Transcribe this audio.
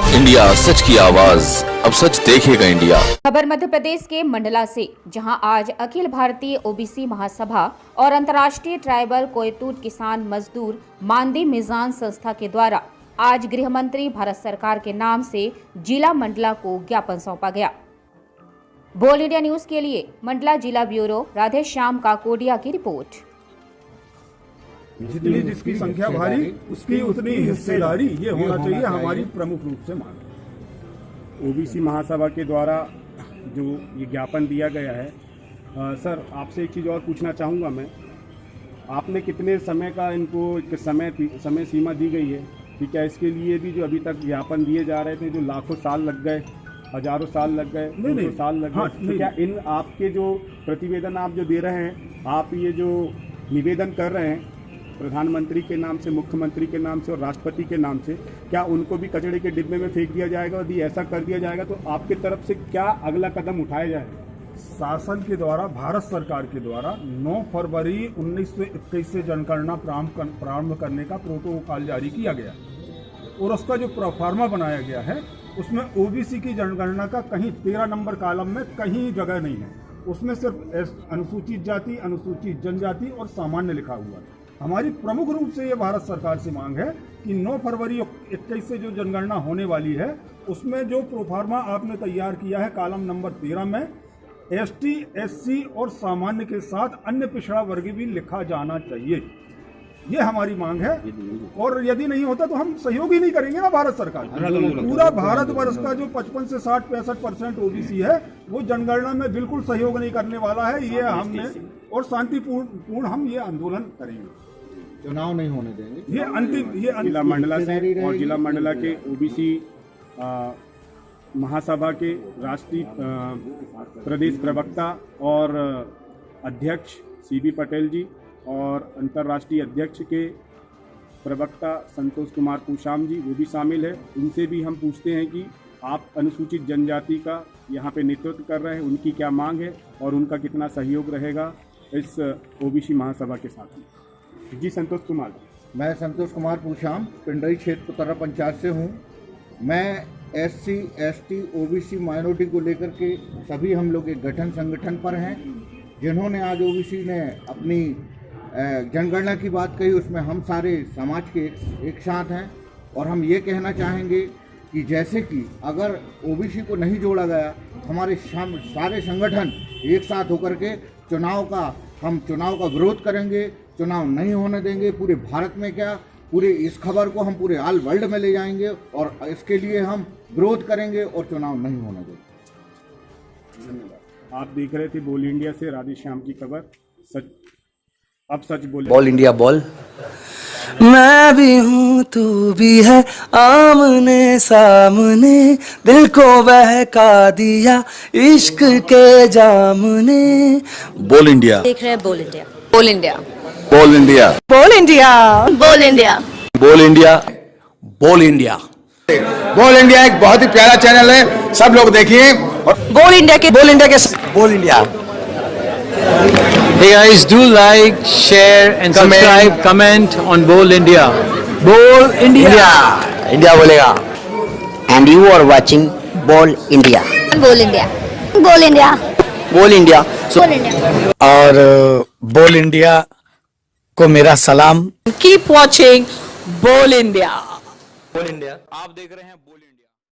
India सच की आवाज, अब सच देखेगा इंडिया। खबर मध्य प्रदेश के मंडला से, जहां आज अखिल भारतीय ओबीसी महासभा और अंतर्राष्ट्रीय ट्राइबल कोयतूत किसान मजदूर मानदी मिजान संस्था के द्वारा आज गृह मंत्री भारत सरकार के नाम से जिला मंडला को ज्ञापन सौंपा गया। बोल इंडिया न्यूज के लिए मंडला जिला ब्यूरो राधे श्याम काकोडिया की रिपोर्ट। जितनी जिसकी संख्या भारी उसकी उतनी हिस्सेदारी, ये होना चाहिए हमारी प्रमुख रूप से मांग। ओबीसी महासभा के द्वारा जो ये ज्ञापन दिया गया है, सर आपसे एक चीज़ और पूछना चाहूँगा मैं, आपने कितने समय का इनको समय सीमा दी गई है कि क्या इसके लिए भी जो अभी तक ज्ञापन दिए जा रहे थे, जो लाखों साल लग गए, हजारों साल लग गए, 200 साल लग गए, तो क्या इन आपके जो प्रतिवेदन आप जो दे रहे हैं, आप ये जो निवेदन कर रहे हैं प्रधानमंत्री के नाम से, मुख्यमंत्री के नाम से और राष्ट्रपति के नाम से, क्या उनको भी कचड़े के डिब्बे में फेंक दिया जाएगा? और यदि ऐसा कर दिया जाएगा तो आपकी तरफ से क्या अगला कदम उठाया जाएगा? शासन के द्वारा, भारत सरकार के द्वारा 9 फरवरी 1921 से जनगणना प्रारंभ करने का प्रोटोकॉल जारी किया गया और उसका जो प्रोफार्मा बनाया गया है उसमें ओबीसी की जनगणना का कहीं 13 नंबर कॉलम में कहीं जगह नहीं है। उसमें सिर्फ अनुसूचित जाति, अनुसूचित जनजाति और सामान्य लिखा हुआ है। हमारी प्रमुख रूप से ये भारत सरकार से मांग है कि 9 फरवरी 21 से जो जनगणना होने वाली है उसमें जो प्रोफार्मा आपने तैयार किया है कॉलम नंबर 13 में एसटी, एससी और सामान्य के साथ अन्य पिछड़ा वर्ग भी लिखा जाना चाहिए। ये हमारी मांग है और यदि नहीं होता तो हम सहयोग ही नहीं करेंगे ना। भारत सरकार पूरा भारतवर्ष का जो 55 से 60-65% ओबीसी है वो जनगणना में बिल्कुल सहयोग नहीं करने वाला है। ये हमने और शांतिपूर्ण हम ये आंदोलन करेंगे, चुनाव नहीं होने देंगे। ये अंतिम जिला मंडला से और जिला मंडला के ओबीसी महासभा के राष्ट्रीय प्रदेश प्रवक्ता और अध्यक्ष सीबी पटेल जी और अंतर्राष्ट्रीय अध्यक्ष के प्रवक्ता संतोष कुमार पूशाम जी, वो भी शामिल है। उनसे भी हम पूछते हैं कि आप अनुसूचित जनजाति का यहाँ पे नेतृत्व कर रहे हैं, उनकी क्या मांग है और उनका कितना सहयोग रहेगा इस ओबीसी महासभा के साथ में। जी संतोष कुमार। मैं संतोष कुमार पूशाम पिंडरी क्षेत्र उत्तरा पंचायत से हूँ। मैं एससी, एसटी, ओबीसी माइनॉरिटी को लेकर के सभी हम लोग एक संगठन पर हैं, जिन्होंने आज ओबीसी ने अपनी जनगणना की बात कही, उसमें हम सारे समाज के एक साथ हैं। और हम ये कहना चाहेंगे कि जैसे कि अगर ओबीसी को नहीं जोड़ा गया, हमारे सारे संगठन एक साथ होकर के चुनाव का विरोध करेंगे, चुनाव नहीं होने देंगे। पूरे भारत में क्या, पूरे इस खबर को हम पूरे ऑल वर्ल्ड में ले जाएंगे और इसके लिए हम विरोध करेंगे और चुनाव नहीं होने देंगे। धन्यवाद। आप देख रहे थे बोल इंडिया से राधे श्याम की खबर। सच, अब सच बोले। बोल इंडिया बोल। मैं भी हूँ तू भी है, आमने सामने दिल को बहका दिया इश्क के जाम ने। बोल इंडिया देख रहे हैं बोल इंडिया। बोल इंडिया। बोल इंडिया बोल इंडिया। बोल इंडिया। बोल इंडिया बोल इंडिया। बोल इंडिया एक बहुत ही प्यारा चैनल है, सब लोग देखिए। बोल इंडिया के बोल India. Hey guys, do like, share and subscribe, comment on Bold India. Bold India. India बोलेगा। And you are watching Bold India. बोल इंडिया। बोल इंडिया। बोल इंडिया। बोल इंडिया। और बोल इंडिया को मेरा सलाम। Keep watching Bold India. बोल इंडिया। आप देख रहे हैं बोल इंडिया।